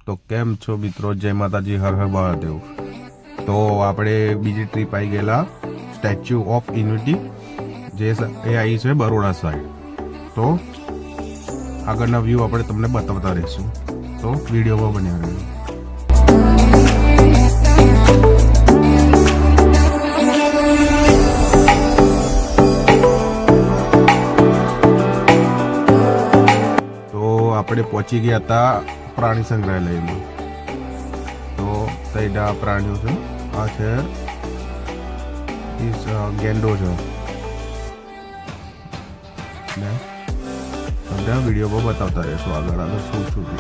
तो केम छो मित्रों, जय माताजी, हर हर महादेव। तो આપણે બીજી ટ્રીપ આવી ગયેલા સ્ટેચ્યુ ઓફ યુનિટી, જે એ આવી છે બરોડા સાઈડ। તો આગળના વ્યૂ આપણે તમને બતાવતા રહીશું, તો વિડીયોમાં બન્યા રહેજો। આપણે પહોંચી ગયા હતા પ્રાણી સંગ્રહાલયમાં। તો તૈડા પ્રાણીઓ છે, આ છે ગેંડો છે ને તમને વિડીયોમાં બતાવતા રહેશું આગળ આગળ શું શું છે।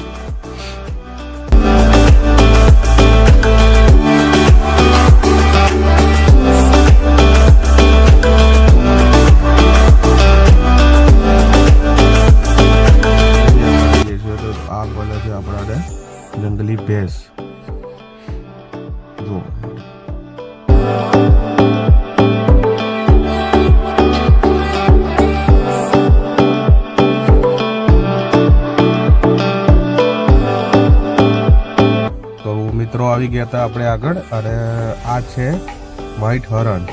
આ બોલે છે આપણા જંગલી ભેંસ જો। તો મિત્રો આવી ગયા હતા આપણે આગળ, અને આ છે વ્હાઈટ હરણ।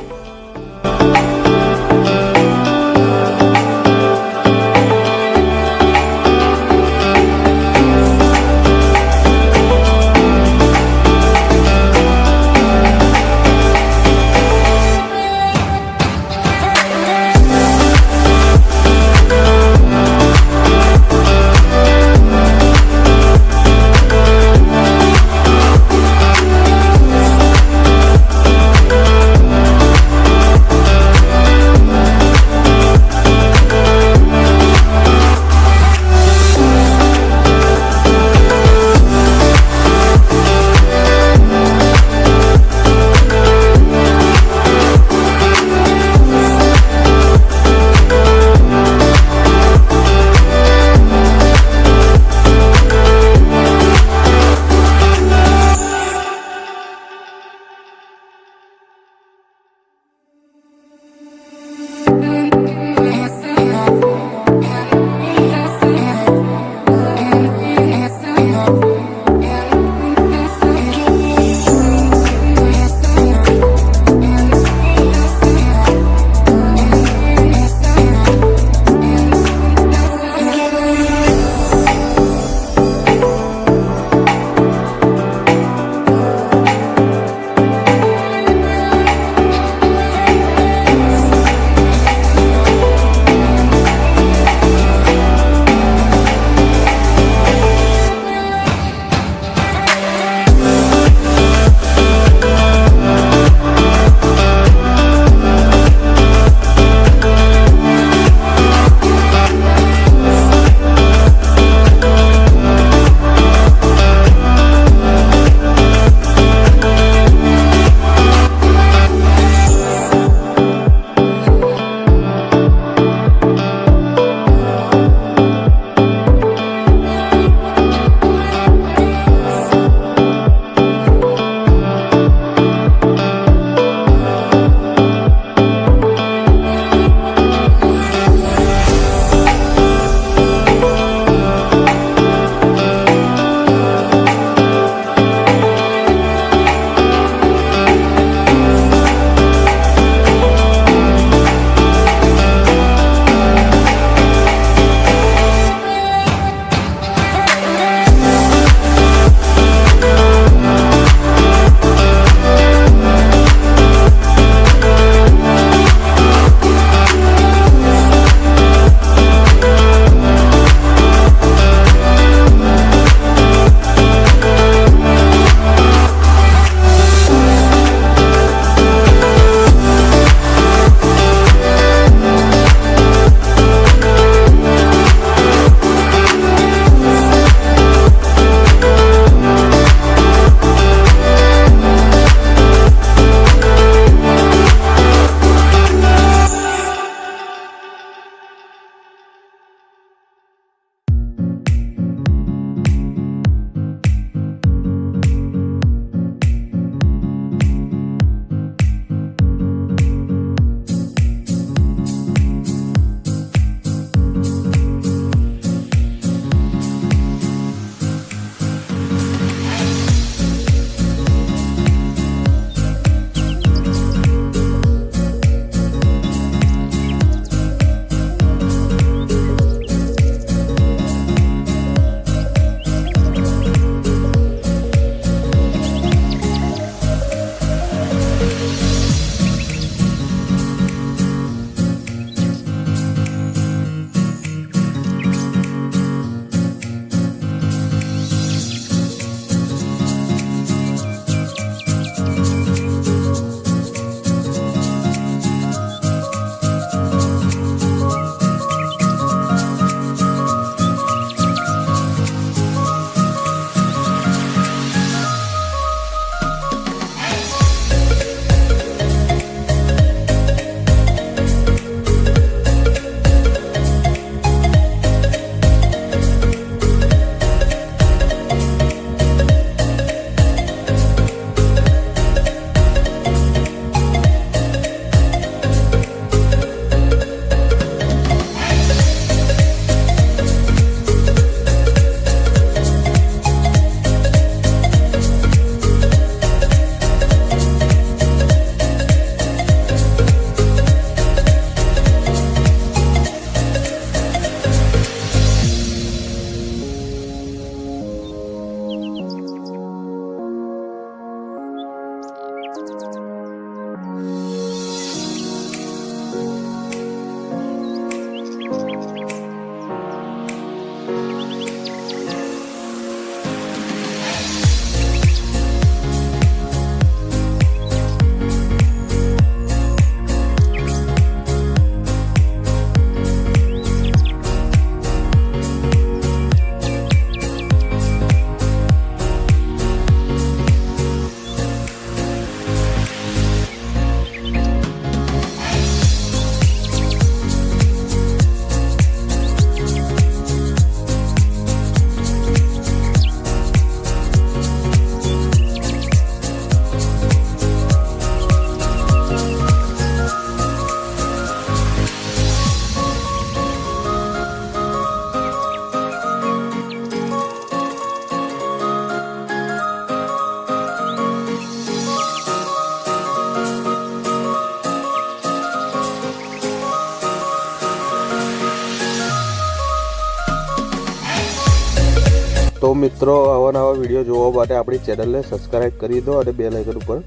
મિત્રો, આવા નવા વિડીયો જોવા માટે આપણી ચેનલને સબસ્ક્રાઈબ કરી દો અને બેલ આઇકન ઉપર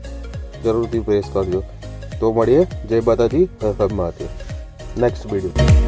જરૂરથી પ્રેસ કરજો. તો મળીએ. જય માતાજી, હર હર મહાદેવ. Next video.